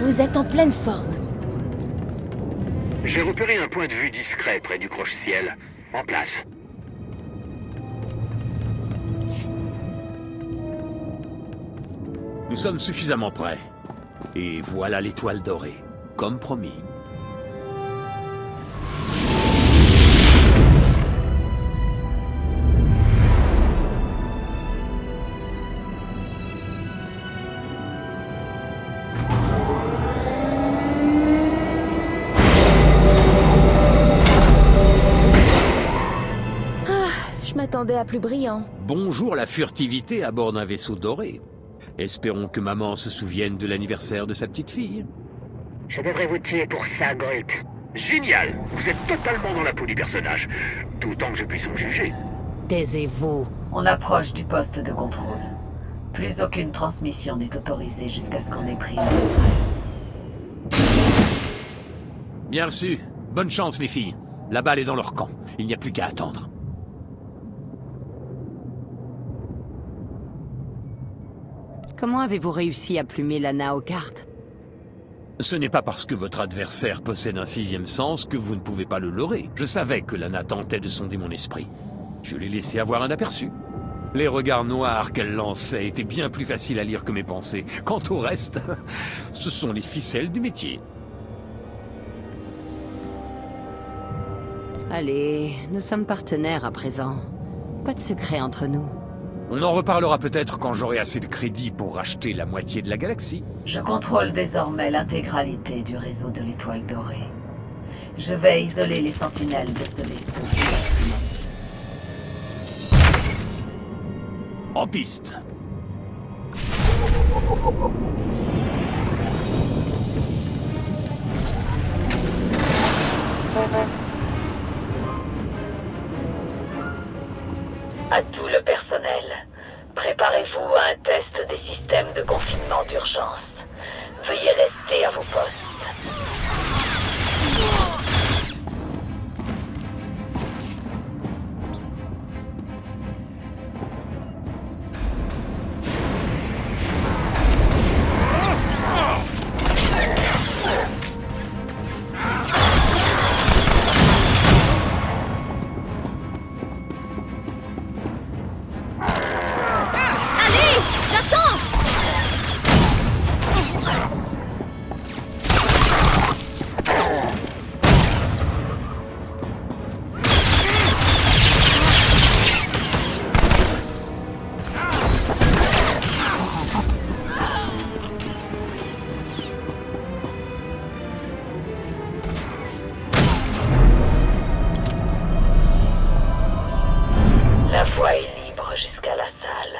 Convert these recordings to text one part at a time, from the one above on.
Vous êtes en pleine forme. J'ai repéré un point de vue discret près du croche-ciel. En place. Nous sommes suffisamment prêts. Et voilà l'étoile dorée, comme promis. Je m'attendais à plus brillant. Bonjour la furtivité à bord d'un vaisseau doré. Espérons que maman se souvienne de l'anniversaire de sa petite fille. Je devrais vous tuer pour ça, Golt. Génial. Vous êtes totalement dans la peau du personnage. Tout autant que je puisse en juger. Taisez-vous. On approche du poste de contrôle. Plus aucune transmission n'est autorisée jusqu'à ce qu'on ait pris une passerelle. Bien reçu. Bonne chance les filles. La balle est dans leur camp. Il n'y a plus qu'à attendre. Comment avez-vous réussi à plumer Lana aux cartes? Ce n'est pas parce que votre adversaire possède un sixième sens que vous ne pouvez pas le leurrer. Je savais que Lana tentait de sonder mon esprit. Je l'ai laissé avoir un aperçu. Les regards noirs qu'elle lançait étaient bien plus faciles à lire que mes pensées. Quant au reste, ce sont les ficelles du métier. Allez, nous sommes partenaires à présent. Pas de secret entre nous. On en reparlera peut-être quand j'aurai assez de crédit pour racheter la moitié de la galaxie. Je contrôle désormais l'intégralité du réseau de l'étoile dorée. Je vais isoler les sentinelles de ce vaisseau. En piste. À tout le personnel, préparez-vous à un test des systèmes de confinement d'urgence. Veuillez rester à vos postes. La voie est libre jusqu'à la salle.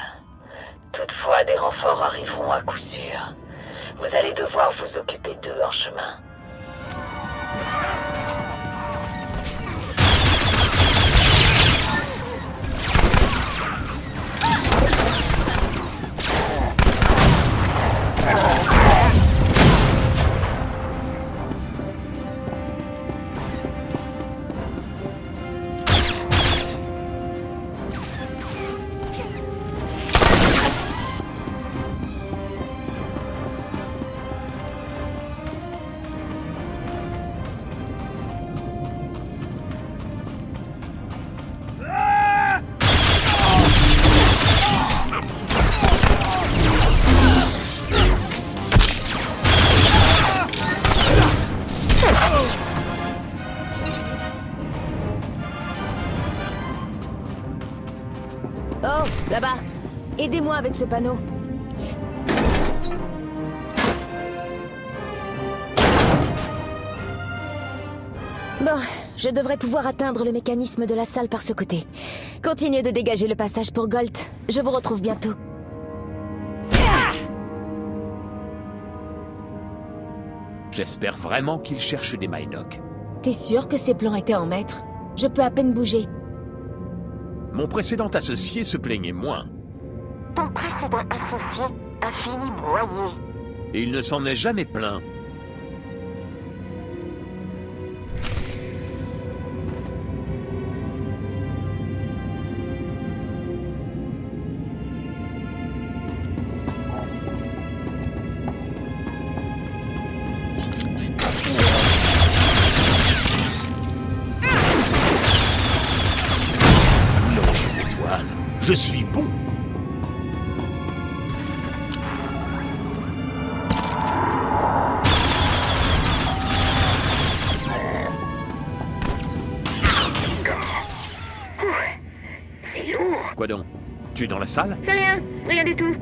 Toutefois, des renforts arriveront à coup sûr. Vous allez devoir vous occuper d'eux en chemin. Oh, là-bas. Aidez-moi avec ce panneau. Bon, je devrais pouvoir atteindre le mécanisme de la salle par ce côté. Continuez de dégager le passage pour Golt. Je vous retrouve bientôt. J'espère vraiment qu'il cherche des Mynock. T'es sûr que ces plans étaient en maître? Je peux à peine bouger. Mon précédent associé se plaignait moins. Ton précédent associé a fini broyé. Et il ne s'en est jamais plaint. Je suis bon. C'est lourd. Quoi donc? Tu es dans la salle? C'est rien, rien du tout.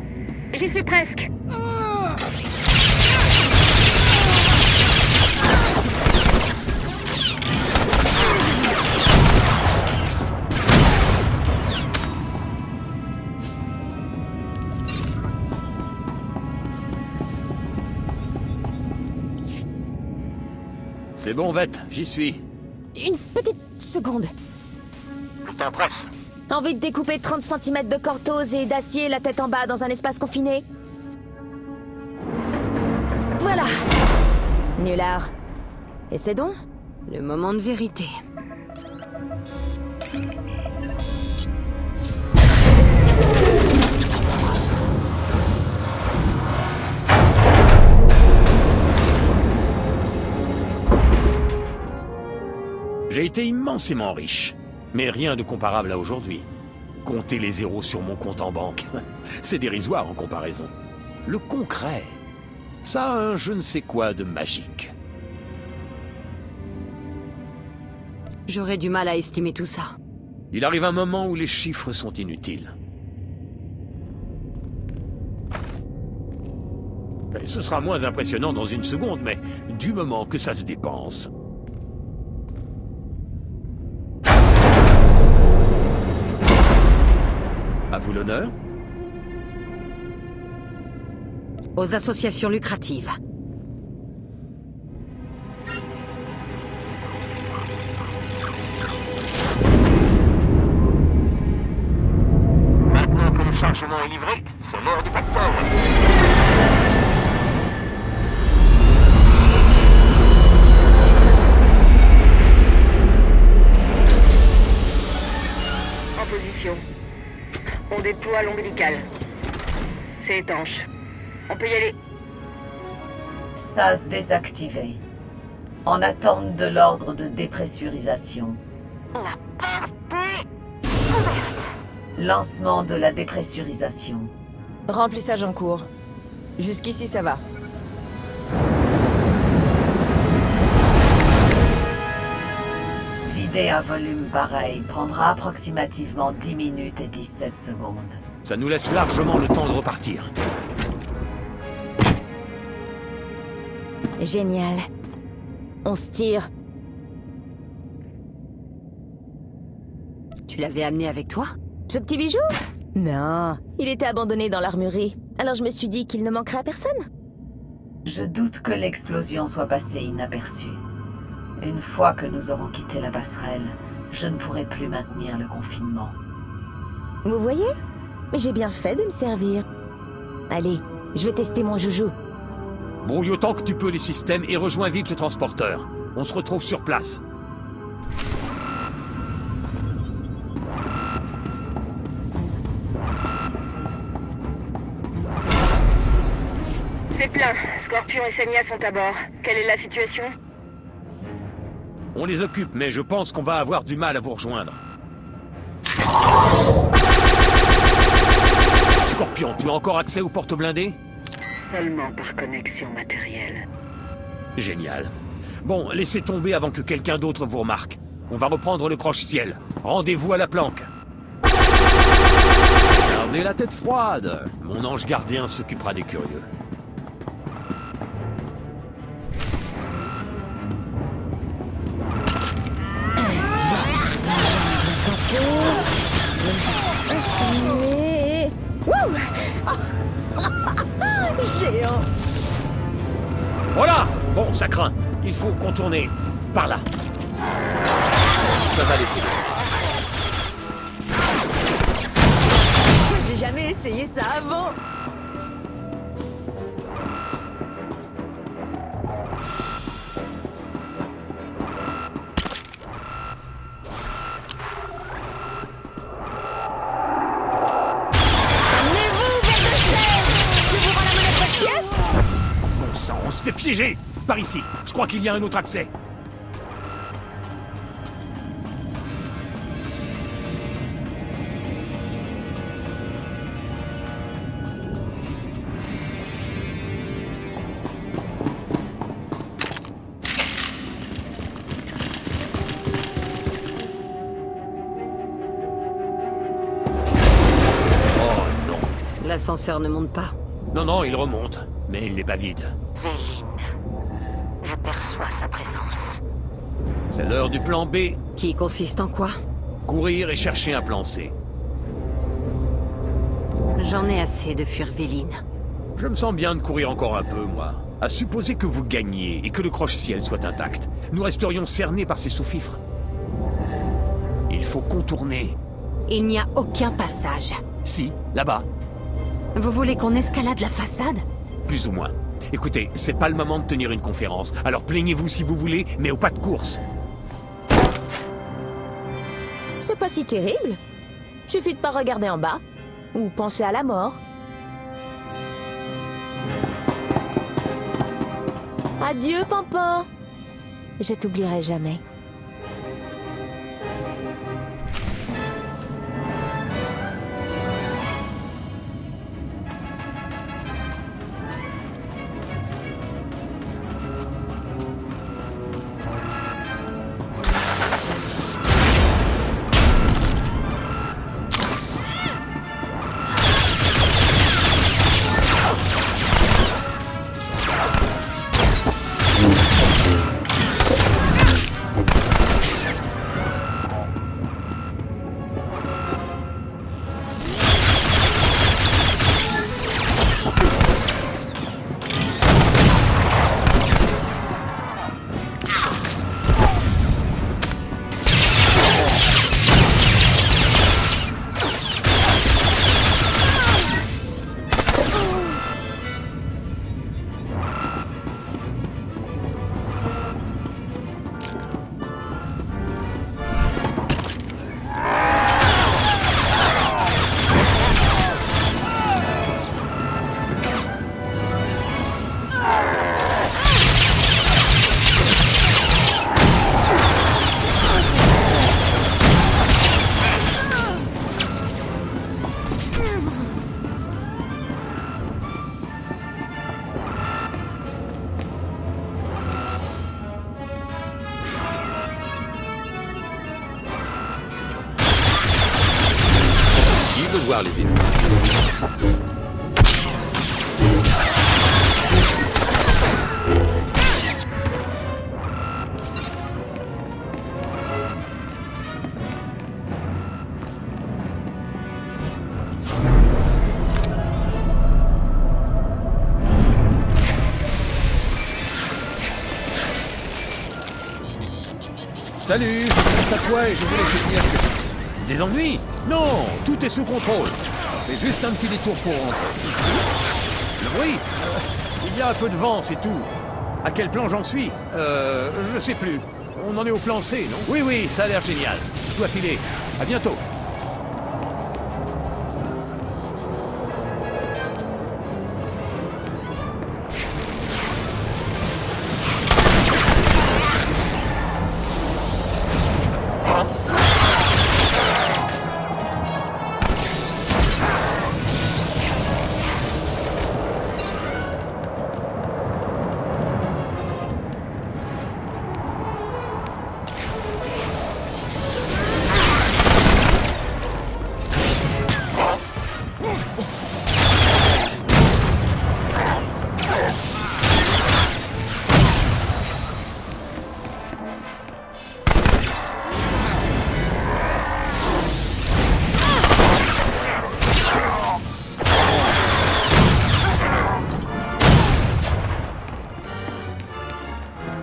J'y suis presque. C'est bon, Vette, j'y suis. Une petite seconde. Je t'empresse. Envie de découper 30 cm de cortose et d'acier la tête en bas dans un espace confiné? Voilà. Nulard. Et c'est donc? Le moment de vérité. J'ai été immensément riche, mais rien de comparable à aujourd'hui. Compter les zéros sur mon compte en banque, c'est dérisoire en comparaison. Le concret, ça a un je ne sais quoi de magique. J'aurais du mal à estimer tout ça. Il arrive un moment où les chiffres sont inutiles. Et ce sera moins impressionnant dans une seconde, mais du moment que ça se dépense... À vous l'honneur. Aux associations lucratives. Maintenant que le chargement est livré, c'est l'heure du pactole. En position. On déploie l'ombilical. C'est étanche. On peut y aller. SAS désactivé. En attente de l'ordre de dépressurisation. La porte est ouverte. Lancement de la dépressurisation. Remplissage en cours. Jusqu'ici, ça va. Vider un volume pareil prendra approximativement 10 minutes et 17 secondes. Ça nous laisse largement le temps de repartir. Génial. On se tire. Tu l'avais amené avec toi? Ce petit bijou? Non, il était abandonné dans l'armurerie. Alors je me suis dit qu'il ne manquerait à personne. Je doute que l'explosion soit passée inaperçue. Une fois que nous aurons quitté la passerelle, je ne pourrai plus maintenir le confinement. Vous voyez? J'ai bien fait de me servir. Allez, je vais tester mon joujou. Brouille autant que tu peux les systèmes et rejoins vite le transporteur. On se retrouve sur place. C'est plein. Scorpion et Senya sont à bord. Quelle est la situation? On les occupe, mais je pense qu'on va avoir du mal à vous rejoindre. Scorpion, tu as encore accès aux portes blindées? Seulement par connexion matérielle. Génial. Bon, laissez tomber avant que quelqu'un d'autre vous remarque. On va reprendre le croche-ciel. Rendez-vous à la planque. Gardez la tête froide. Mon ange gardien s'occupera des curieux. Wouh! Géant! Voilà! Bon, ça craint. Il faut contourner. Par là. Ça va laisser. J'ai jamais essayé ça avant. Bon sang, on se fait piéger! Par ici. Je crois qu'il y a un autre accès. L'ascenseur ne monte pas. Non, non, il remonte, mais il n'est pas vide. Véline. Je perçois sa présence. C'est l'heure du plan B. Qui consiste en quoi? Courir et chercher un plan C. J'en ai assez de fuir Véline. Je me sens bien de courir encore un peu, moi. À supposer que vous gagniez et que le croche-ciel soit intact, nous resterions cernés par ces sous-fifres. Il faut contourner. Il n'y a aucun passage. Si, là-bas. Vous voulez qu'on escalade la façade? Plus ou moins. Écoutez, c'est pas le moment de tenir une conférence, alors plaignez-vous si vous voulez, mais au pas de course. C'est pas si terrible. Suffit de pas regarder en bas. Ou penser à la mort. Adieu, Pimpin. Je t'oublierai jamais. Voir les étoiles. Salut, je pense à toi et je voulais te dire que... Des ennuis? Non, tout est sous contrôle. C'est juste un petit détour pour rentrer. Le bruit? Il y a un peu de vent, c'est tout. À quel plan j'en suis? Je sais plus. On en est au plan C, non? Oui, oui, ça a l'air génial. Je dois filer. À bientôt.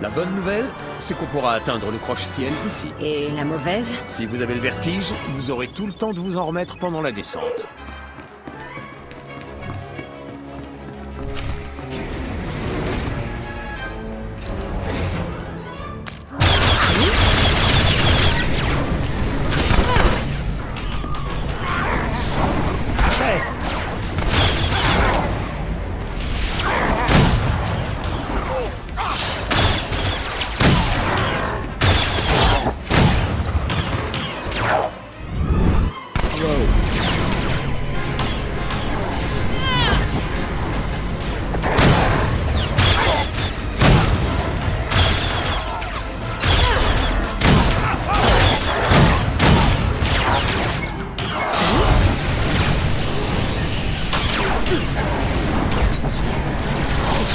La bonne nouvelle, c'est qu'on pourra atteindre le croche-ciel ici. Et la mauvaise? Si vous avez le vertige, vous aurez tout le temps de vous en remettre pendant la descente.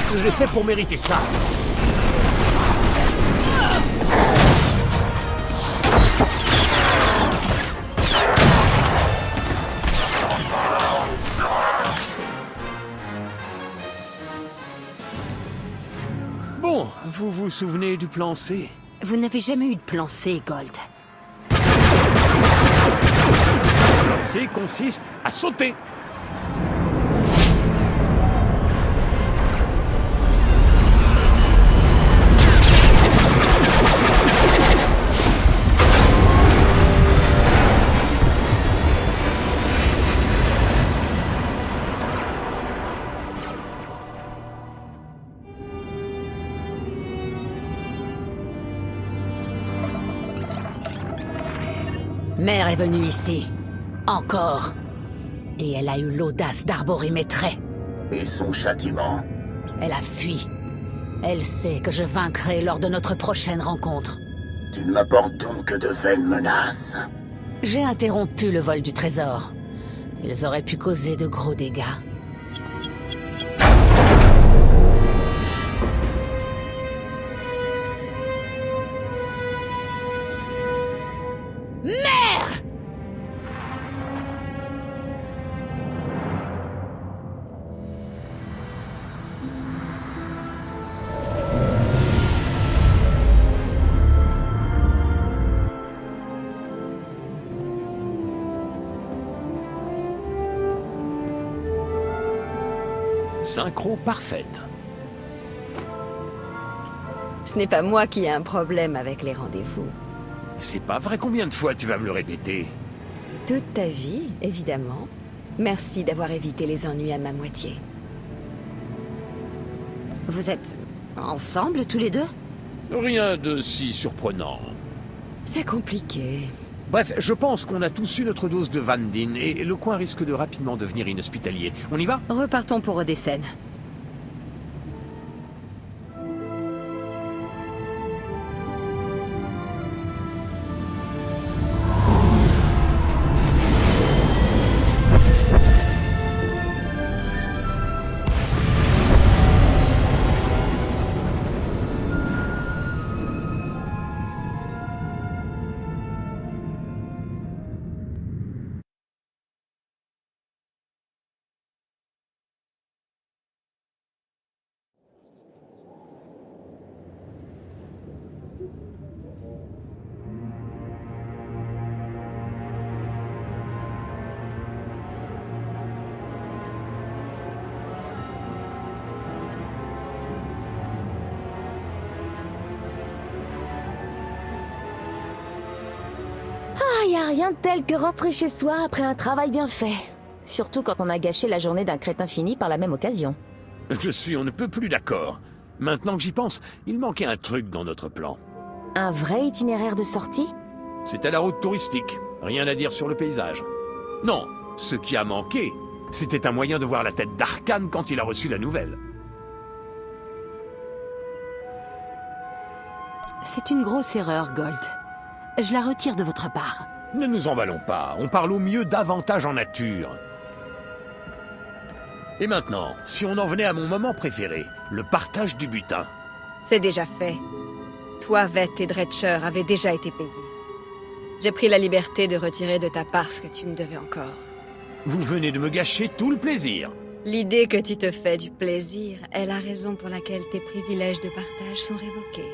Qu'est-ce que j'ai fait pour mériter ça? Bon, vous vous souvenez du plan C? Vous n'avez jamais eu de plan C, Gold. Le plan C consiste à sauter. Mère est venue ici. Encore. Et elle a eu l'audace d'arborer mes traits. Et son châtiment? Elle a fui. Elle sait que je vaincrai lors de notre prochaine rencontre. Tu ne m'apportes donc que de vaines menaces. J'ai interrompu le vol du trésor. Ils auraient pu causer de gros dégâts. Mère! Synchro parfaite. Ce n'est pas moi qui ai un problème avec les rendez-vous. C'est pas vrai, combien de fois tu vas me le répéter? Toute ta vie, évidemment. Merci d'avoir évité les ennuis à ma moitié. Vous êtes ensemble tous les deux? Rien de si surprenant. C'est compliqué. Bref, je pense qu'on a tous eu notre dose de Van Dien et le coin risque de rapidement devenir inhospitalier. On y va? Repartons pour Odessen. Ah, y a rien de tel que rentrer chez soi après un travail bien fait. Surtout quand on a gâché la journée d'un crétin fini par la même occasion. Je suis on ne peut plus d'accord. Maintenant que j'y pense, il manquait un truc dans notre plan. Un vrai itinéraire de sortie? C'était la route touristique. Rien à dire sur le paysage. Non, ce qui a manqué, c'était un moyen de voir la tête d'Arcane quand il a reçu la nouvelle. C'est une grosse erreur, Gold. Je la retire de votre part. Ne nous emballons pas, on parle au mieux davantage en nature. Et maintenant, si on en venait à mon moment préféré, le partage du butin. C'est déjà fait. Toi, Veth et Dretcher avaient déjà été payés. J'ai pris la liberté de retirer de ta part ce que tu me devais encore. Vous venez de me gâcher tout le plaisir. L'idée que tu te fais du plaisir est la raison pour laquelle tes privilèges de partage sont révoqués.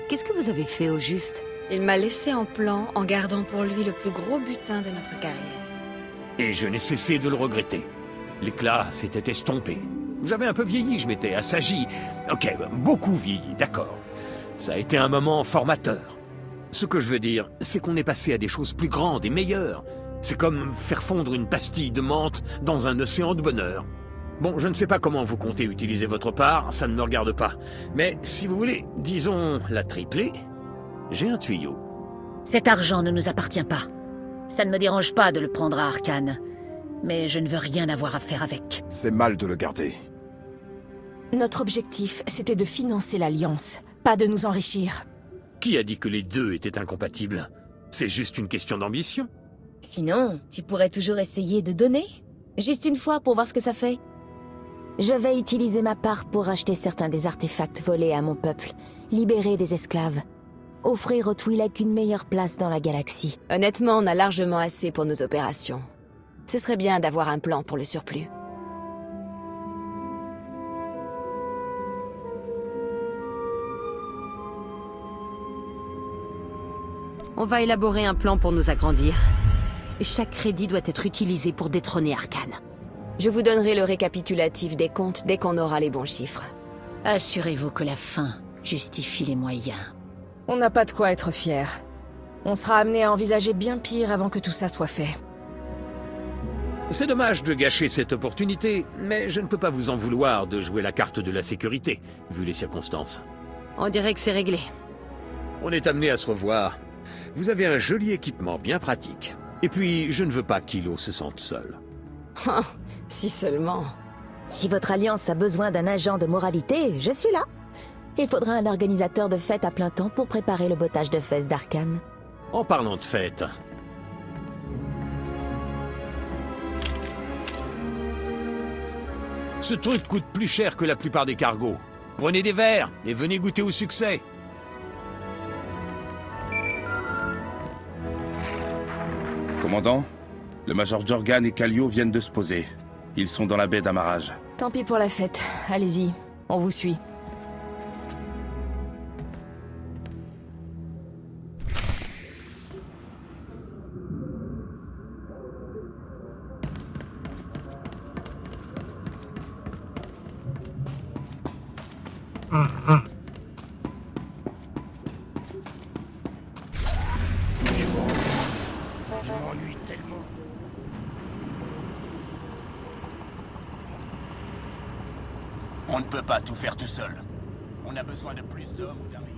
Qu'est-ce que vous avez fait au juste? Il m'a laissé en plan en gardant pour lui le plus gros butin de notre carrière. Et je n'ai cessé de le regretter. L'éclat s'était estompé. J'avais un peu vieilli, je m'étais assagi. Ok, beaucoup vieilli, d'accord. Ça a été un moment formateur. Ce que je veux dire, c'est qu'on est passé à des choses plus grandes et meilleures. C'est comme faire fondre une pastille de menthe dans un océan de bonheur. Bon, je ne sais pas comment vous comptez utiliser votre part, ça ne me regarde pas. Mais si vous voulez, disons la tripler, j'ai un tuyau. Cet argent ne nous appartient pas. Ça ne me dérange pas de le prendre à Arcane. Mais je ne veux rien avoir à faire avec. C'est mal de le garder. Notre objectif, c'était de financer l'Alliance, pas de nous enrichir. Qui a dit que les deux étaient incompatibles? C'est juste une question d'ambition. Sinon, tu pourrais toujours essayer de donner. Juste une fois pour voir ce que ça fait. Je vais utiliser ma part pour acheter certains des artefacts volés à mon peuple, libérer des esclaves, offrir aux Twi'lek une meilleure place dans la galaxie. Honnêtement, on a largement assez pour nos opérations. Ce serait bien d'avoir un plan pour le surplus. On va élaborer un plan pour nous agrandir. Chaque crédit doit être utilisé pour détrôner Arcane. Je vous donnerai le récapitulatif des comptes dès qu'on aura les bons chiffres. Assurez-vous que la fin justifie les moyens. On n'a pas de quoi être fier. On sera amené à envisager bien pire avant que tout ça soit fait. C'est dommage de gâcher cette opportunité, mais je ne peux pas vous en vouloir de jouer la carte de la sécurité, vu les circonstances. On dirait que c'est réglé. On est amené à se revoir. Vous avez un joli équipement bien pratique. Et puis, je ne veux pas qu'Hilo se sente seul. Si seulement. Si votre alliance a besoin d'un agent de moralité, je suis là. Il faudra un organisateur de fête à plein temps pour préparer le bottage de fesses d'Arcane. En parlant de fête... Ce truc coûte plus cher que la plupart des cargos. Prenez des verres et venez goûter au succès. Commandant, le Major Jorgan et Kallio viennent de se poser. Ils sont dans la baie d'amarrage. Tant pis pour la fête. Allez-y, on vous suit. Je m'ennuie tellement. On ne peut pas tout faire tout seul. On a besoin de plus d'hommes ou d'armées.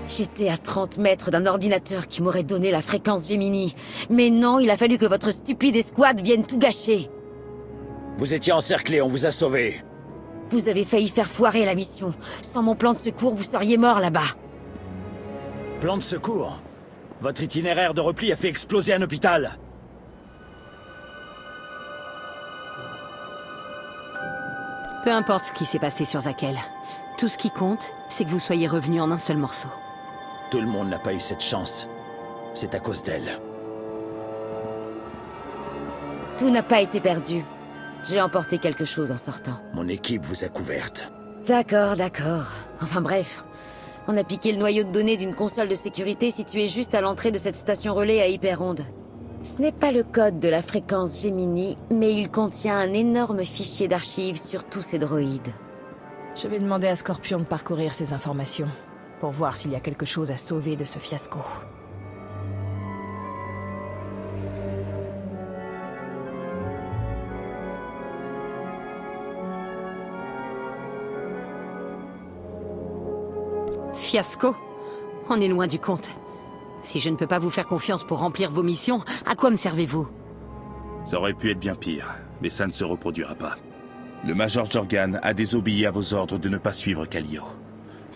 J'étais à 30 mètres d'un ordinateur qui m'aurait donné la fréquence Gemini. Mais non, il a fallu que votre stupide escouade vienne tout gâcher. Vous étiez encerclés, on vous a sauvés. Vous avez failli faire foirer la mission. Sans mon plan de secours, vous seriez mort là-bas. Plan de secours. Votre itinéraire de repli a fait exploser un hôpital. Peu importe ce qui s'est passé sur Zakel. Tout ce qui compte, c'est que vous soyez revenus en un seul morceau. Tout le monde n'a pas eu cette chance. C'est à cause d'elle. Tout n'a pas été perdu. J'ai emporté quelque chose en sortant. Mon équipe vous a couverte. D'accord, d'accord. Enfin bref. On a piqué le noyau de données d'une console de sécurité située juste à l'entrée de cette station relais à Hyperonde. Ce n'est pas le code de la fréquence Gemini, mais il contient un énorme fichier d'archives sur tous ces droïdes. Je vais demander à Scorpion de parcourir ces informations, pour voir s'il y a quelque chose à sauver de ce fiasco. Fiasco? On est loin du compte. Si je ne peux pas vous faire confiance pour remplir vos missions, à quoi me servez-vous? Ça aurait pu être bien pire, mais ça ne se reproduira pas. Le Major Jorgan a désobéi à vos ordres de ne pas suivre Kallio.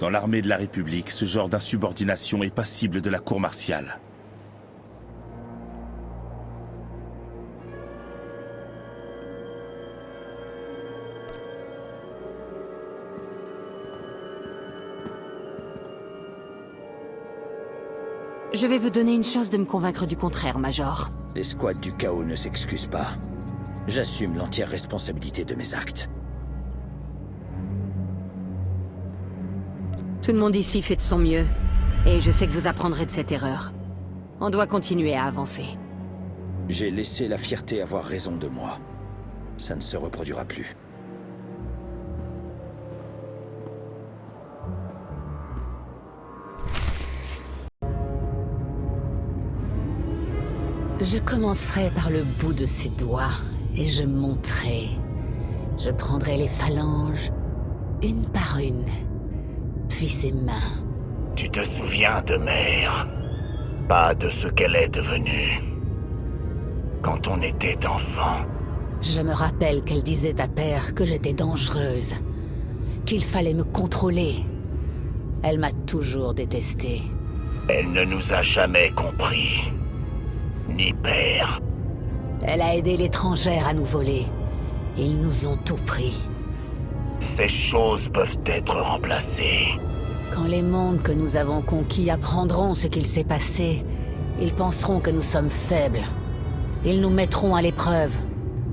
Dans l'armée de la République, ce genre d'insubordination est passible de la cour martiale. Je vais vous donner une chance de me convaincre du contraire, Major. Les squads du chaos ne s'excusent pas. J'assume l'entière responsabilité de mes actes. Tout le monde ici fait de son mieux. Et je sais que vous apprendrez de cette erreur. On doit continuer à avancer. J'ai laissé la fierté avoir raison de moi. Ça ne se reproduira plus. Je commencerai par le bout de ses doigts et je monterai. Je prendrai les phalanges, une par une, puis ses mains. Tu te souviens de Mère? Pas de ce qu'elle est devenue. Quand on était enfant, Je me rappelle qu'elle disait à Père que j'étais dangereuse, qu'il fallait me contrôler. Elle m'a toujours détestée. Elle ne nous a jamais compris. Ni Père. Elle a aidé l'étrangère à nous voler. Ils nous ont tout pris. Ces choses peuvent être remplacées. Quand les mondes que nous avons conquis apprendront ce qu'il s'est passé, ils penseront que nous sommes faibles. Ils nous mettront à l'épreuve.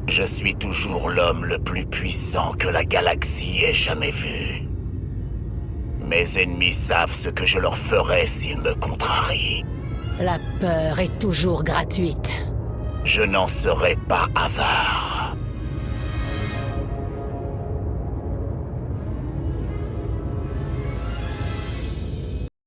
Je suis toujours l'homme le plus puissant que la galaxie ait jamais vu. Mes ennemis savent ce que je leur ferai s'ils me contrarient. La peur est toujours gratuite. Je n'en serai pas avare.